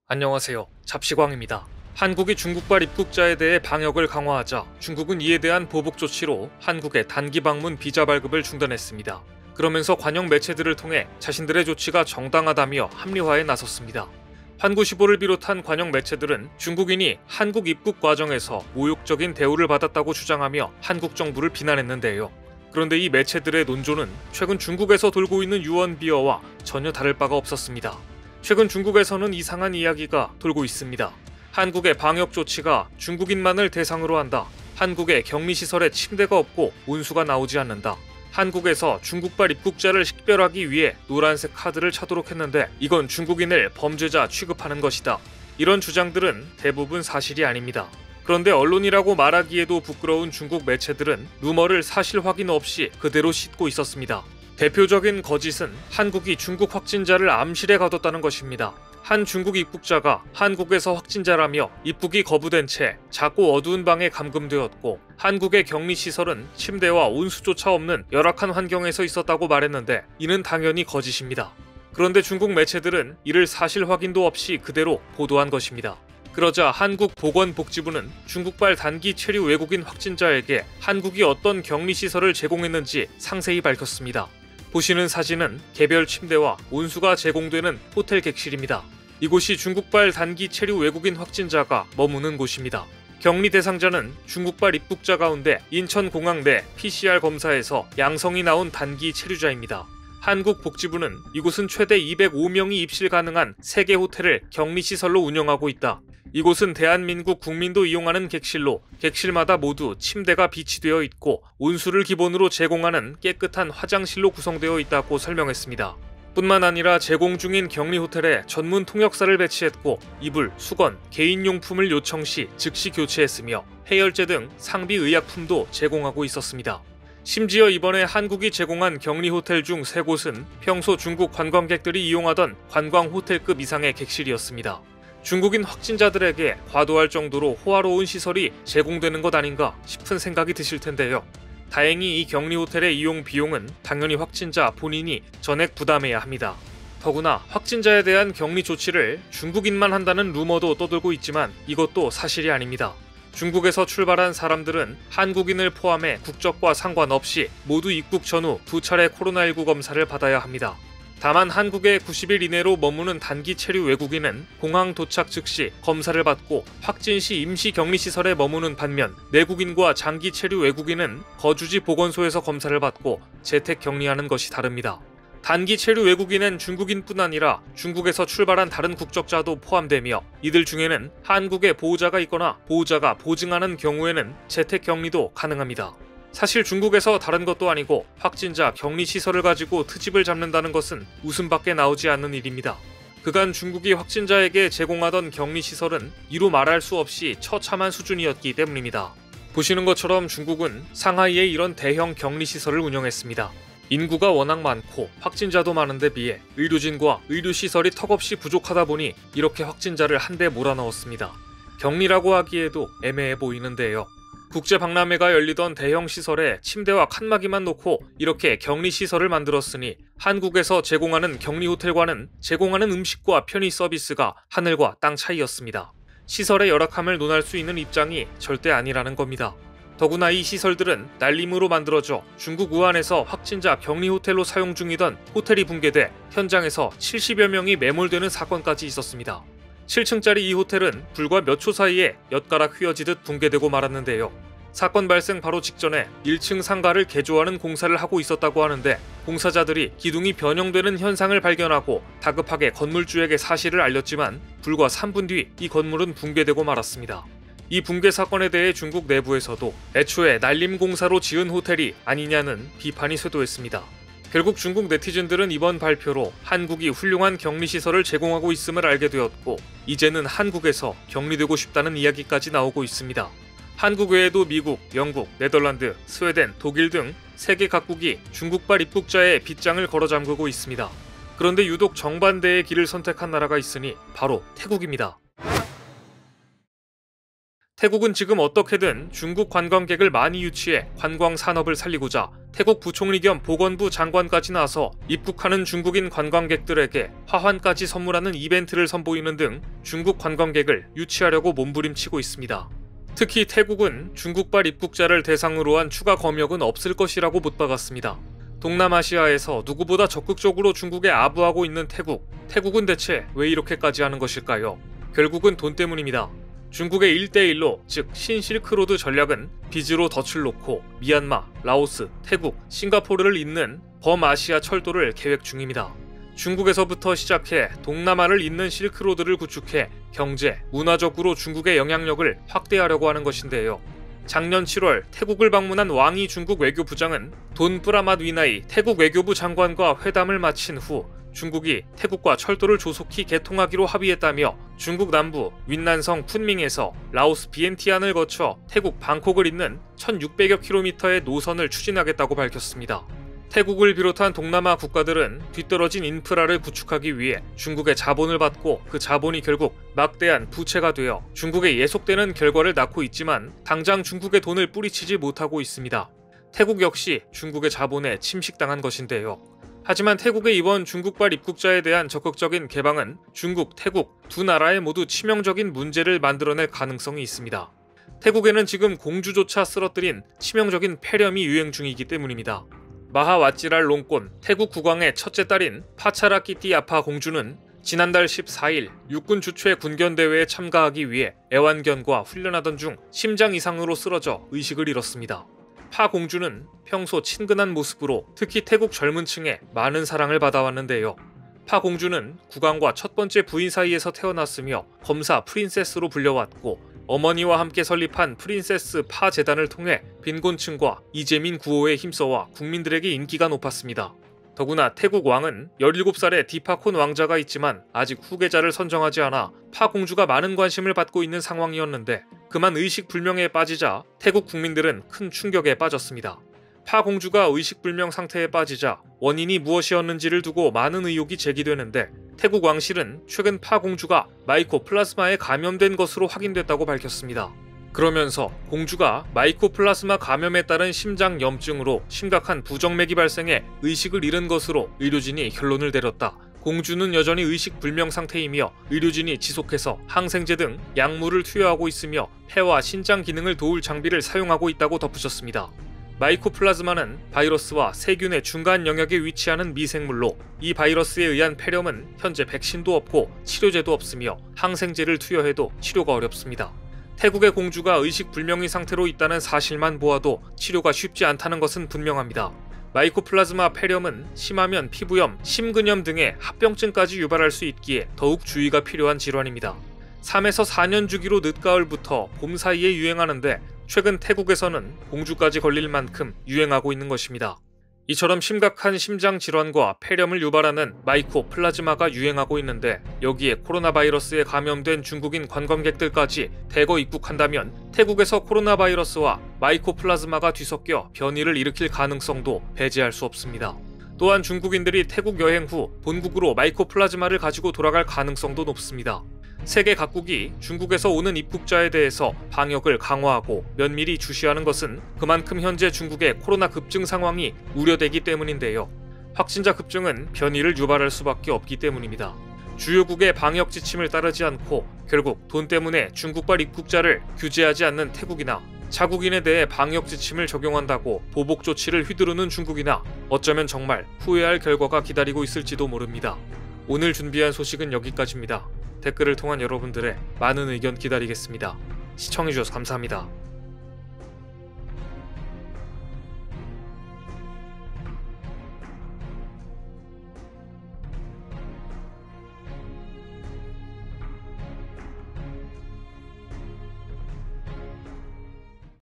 안녕하세요. 잡시광입니다. 한국이 중국발 입국자에 대해 방역을 강화하자 중국은 이에 대한 보복 조치로 한국의 단기 방문 비자 발급을 중단했습니다. 그러면서 관영 매체들을 통해 자신들의 조치가 정당하다며 합리화에 나섰습니다. 환구시보를 비롯한 관영 매체들은 중국인이 한국 입국 과정에서 모욕적인 대우를 받았다고 주장하며 한국 정부를 비난했는데요. 그런데 이 매체들의 논조는 최근 중국에서 돌고 있는 유언비어와 전혀 다를 바가 없었습니다. 최근 중국에서는 이상한 이야기가 돌고 있습니다. 한국의 방역 조치가 중국인만을 대상으로 한다. 한국의 격리시설에 침대가 없고 온수가 나오지 않는다. 한국에서 중국발 입국자를 식별하기 위해 노란색 카드를 차도록 했는데 이건 중국인을 범죄자 취급하는 것이다. 이런 주장들은 대부분 사실이 아닙니다. 그런데 언론이라고 말하기에도 부끄러운 중국 매체들은 루머를 사실 확인 없이 그대로 싣고 있었습니다. 대표적인 거짓은 한국이 중국 확진자를 암실에 가뒀다는 것입니다. 한 중국 입국자가 한국에서 확진자라며 입국이 거부된 채 작고 어두운 방에 감금되었고 한국의 격리시설은 침대와 온수조차 없는 열악한 환경에서 있었다고 말했는데 이는 당연히 거짓입니다. 그런데 중국 매체들은 이를 사실 확인도 없이 그대로 보도한 것입니다. 그러자 한국보건복지부는 중국발 단기 체류 외국인 확진자에게 한국이 어떤 격리시설을 제공했는지 상세히 밝혔습니다. 보시는 사진은 개별 침대와 온수가 제공되는 호텔 객실입니다. 이곳이 중국발 단기 체류 외국인 확진자가 머무는 곳입니다. 격리 대상자는 중국발 입국자 가운데 인천공항 내 PCR 검사에서 양성이 나온 단기 체류자입니다. 한국복지부는 이곳은 최대 205명이 입실 가능한 3개 호텔을 격리시설로 운영하고 있다. 이곳은 대한민국 국민도 이용하는 객실로 객실마다 모두 침대가 비치되어 있고 온수를 기본으로 제공하는 깨끗한 화장실로 구성되어 있다고 설명했습니다. 뿐만 아니라 제공 중인 격리 호텔에 전문 통역사를 배치했고 이불, 수건, 개인용품을 요청 시 즉시 교체했으며 해열제 등 상비 의약품도 제공하고 있었습니다. 심지어 이번에 한국이 제공한 격리 호텔 중 3곳은 평소 중국 관광객들이 이용하던 관광 호텔급 이상의 객실이었습니다. 중국인 확진자들에게 과도할 정도로 호화로운 시설이 제공되는 것 아닌가 싶은 생각이 드실 텐데요. 다행히 이 격리 호텔의 이용 비용은 당연히 확진자 본인이 전액 부담해야 합니다. 더구나 확진자에 대한 격리 조치를 중국인만 한다는 루머도 떠돌고 있지만 이것도 사실이 아닙니다. 중국에서 출발한 사람들은 한국인을 포함해 국적과 상관없이 모두 입국 전후 2차례 코로나19 검사를 받아야 합니다. 다만 한국에 90일 이내로 머무는 단기 체류 외국인은 공항 도착 즉시 검사를 받고 확진 시 임시 격리시설에 머무는 반면 내국인과 장기 체류 외국인은 거주지 보건소에서 검사를 받고 재택 격리하는 것이 다릅니다. 단기 체류 외국인은 중국인뿐 아니라 중국에서 출발한 다른 국적자도 포함되며 이들 중에는 한국에 보호자가 있거나 보호자가 보증하는 경우에는 재택 격리도 가능합니다. 사실 중국에서 다른 것도 아니고 확진자 격리시설을 가지고 트집을 잡는다는 것은 웃음밖에 나오지 않는 일입니다. 그간 중국이 확진자에게 제공하던 격리시설은 이루 말할 수 없이 처참한 수준이었기 때문입니다. 보시는 것처럼 중국은 상하이에 이런 대형 격리시설을 운영했습니다. 인구가 워낙 많고 확진자도 많은데 비해 의료진과 의료시설이 턱없이 부족하다 보니 이렇게 확진자를 한데 몰아넣었습니다. 격리라고 하기에도 애매해 보이는데요. 국제박람회가 열리던 대형 시설에 침대와 칸막이만 놓고 이렇게 격리시설을 만들었으니 한국에서 제공하는 격리호텔과는 제공하는 음식과 편의 서비스가 하늘과 땅 차이였습니다. 시설의 열악함을 논할 수 있는 입장이 절대 아니라는 겁니다. 더구나 이 시설들은 날림으로 만들어져 중국 우한에서 확진자 격리호텔로 사용 중이던 호텔이 붕괴돼 현장에서 70여 명이 매몰되는 사건까지 있었습니다. 7층짜리 이 호텔은 불과 몇 초 사이에 엿가락 휘어지듯 붕괴되고 말았는데요. 사건 발생 바로 직전에 1층 상가를 개조하는 공사를 하고 있었다고 하는데 공사자들이 기둥이 변형되는 현상을 발견하고 다급하게 건물주에게 사실을 알렸지만 불과 3분 뒤 이 건물은 붕괴되고 말았습니다. 이 붕괴 사건에 대해 중국 내부에서도 애초에 날림 공사로 지은 호텔이 아니냐는 비판이 쇄도했습니다. 결국 중국 네티즌들은 이번 발표로 한국이 훌륭한 격리시설을 제공하고 있음을 알게 되었고 이제는 한국에서 격리되고 싶다는 이야기까지 나오고 있습니다. 한국 외에도 미국, 영국, 네덜란드, 스웨덴, 독일 등 세계 각국이 중국발 입국자의 빗장을 걸어 잠그고 있습니다. 그런데 유독 정반대의 길을 선택한 나라가 있으니 바로 태국입니다. 태국은 지금 어떻게든 중국 관광객을 많이 유치해 관광 산업을 살리고자 태국 부총리 겸 보건부 장관까지 나서 입국하는 중국인 관광객들에게 화환까지 선물하는 이벤트를 선보이는 등 중국 관광객을 유치하려고 몸부림치고 있습니다. 특히 태국은 중국발 입국자를 대상으로 한 추가 검역은 없을 것이라고 못 박았습니다. 동남아시아에서 누구보다 적극적으로 중국에 아부하고 있는 태국은 대체 왜 이렇게까지 하는 것일까요? 결국은 돈 때문입니다. 중국의 1대1로 즉 신실크로드 전략은 비즈로 덫을 놓고 미얀마, 라오스, 태국, 싱가포르를 잇는 범아시아 철도를 계획 중입니다. 중국에서부터 시작해 동남아를 잇는 실크로드를 구축해 경제, 문화적으로 중국의 영향력을 확대하려고 하는 것인데요. 작년 7월 태국을 방문한 왕이 중국 외교부장은 돈 프라맛 위나이 태국 외교부 장관과 회담을 마친 후 중국이 태국과 철도를 조속히 개통하기로 합의했다며 중국 남부 윈난성 쿤밍에서 라오스 비엔티안을 거쳐 태국 방콕을 잇는 1600여 킬로미터의 노선을 추진하겠다고 밝혔습니다. 태국을 비롯한 동남아 국가들은 뒤떨어진 인프라를 구축하기 위해 중국의 자본을 받고 그 자본이 결국 막대한 부채가 되어 중국에 예속되는 결과를 낳고 있지만 당장 중국의 돈을 뿌리치지 못하고 있습니다. 태국 역시 중국의 자본에 침식당한 것인데요. 하지만 태국의 이번 중국발 입국자에 대한 적극적인 개방은 중국, 태국 두 나라에 모두 치명적인 문제를 만들어낼 가능성이 있습니다. 태국에는 지금 공주조차 쓰러뜨린 치명적인 폐렴이 유행 중이기 때문입니다. 마하와찌랄 롱꼰 태국 국왕의 첫째 딸인 파차라키티아파 공주는 지난달 14일 육군 주최 군견대회에 참가하기 위해 애완견과 훈련하던 중 심장 이상으로 쓰러져 의식을 잃었습니다. 파 공주는 평소 친근한 모습으로 특히 태국 젊은 층에 많은 사랑을 받아왔는데요. 파 공주는 국왕과 첫 번째 부인 사이에서 태어났으며 검사 프린세스로 불려왔고 어머니와 함께 설립한 프린세스 파 재단을 통해 빈곤층과 이재민 구호에 힘써와 국민들에게 인기가 높았습니다. 더구나 태국 왕은 17살의 디파콘 왕자가 있지만 아직 후계자를 선정하지 않아 파 공주가 많은 관심을 받고 있는 상황이었는데 그만 의식불명에 빠지자 태국 국민들은 큰 충격에 빠졌습니다. 파 공주가 의식불명 상태에 빠지자 원인이 무엇이었는지를 두고 많은 의혹이 제기되는데 태국 왕실은 최근 파 공주가 마이코플라스마에 감염된 것으로 확인됐다고 밝혔습니다. 그러면서 공주가 마이코플라스마 감염에 따른 심장염증으로 심각한 부정맥이 발생해 의식을 잃은 것으로 의료진이 결론을 내렸다. 공주는 여전히 의식불명 상태이며 의료진이 지속해서 항생제 등 약물을 투여하고 있으며 폐와 신장 기능을 도울 장비를 사용하고 있다고 덧붙였습니다. 마이코플라즈마는 바이러스와 세균의 중간 영역에 위치하는 미생물로 이 바이러스에 의한 폐렴은 현재 백신도 없고 치료제도 없으며 항생제를 투여해도 치료가 어렵습니다. 태국의 공주가 의식불명의 상태로 있다는 사실만 보아도 치료가 쉽지 않다는 것은 분명합니다. 마이코플라즈마 폐렴은 심하면 피부염, 심근염 등의 합병증까지 유발할 수 있기에 더욱 주의가 필요한 질환입니다. 3에서 4년 주기로 늦가을부터 봄 사이에 유행하는데 최근 태국에서는 공주까지 걸릴 만큼 유행하고 있는 것입니다. 이처럼 심각한 심장 질환과 폐렴을 유발하는 마이코플라즈마가 유행하고 있는데 여기에 코로나 바이러스에 감염된 중국인 관광객들까지 대거 입국한다면 태국에서 코로나 바이러스와 마이코플라즈마가 뒤섞여 변이를 일으킬 가능성도 배제할 수 없습니다. 또한 중국인들이 태국 여행 후 본국으로 마이코플라즈마를 가지고 돌아갈 가능성도 높습니다. 세계 각국이 중국에서 오는 입국자에 대해서 방역을 강화하고 면밀히 주시하는 것은 그만큼 현재 중국의 코로나 급증 상황이 우려되기 때문인데요. 확진자 급증은 변이를 유발할 수밖에 없기 때문입니다. 주요국의 방역 지침을 따르지 않고 결국 돈 때문에 중국발 입국자를 규제하지 않는 태국이나 자국인에 대해 방역 지침을 적용한다고 보복 조치를 휘두르는 중국이나 어쩌면 정말 후회할 결과가 기다리고 있을지도 모릅니다. 오늘 준비한 소식은 여기까지입니다. 댓글을 통한 여러분들의 많은 의견 기다리겠습니다. 시청해주셔서 감사합니다.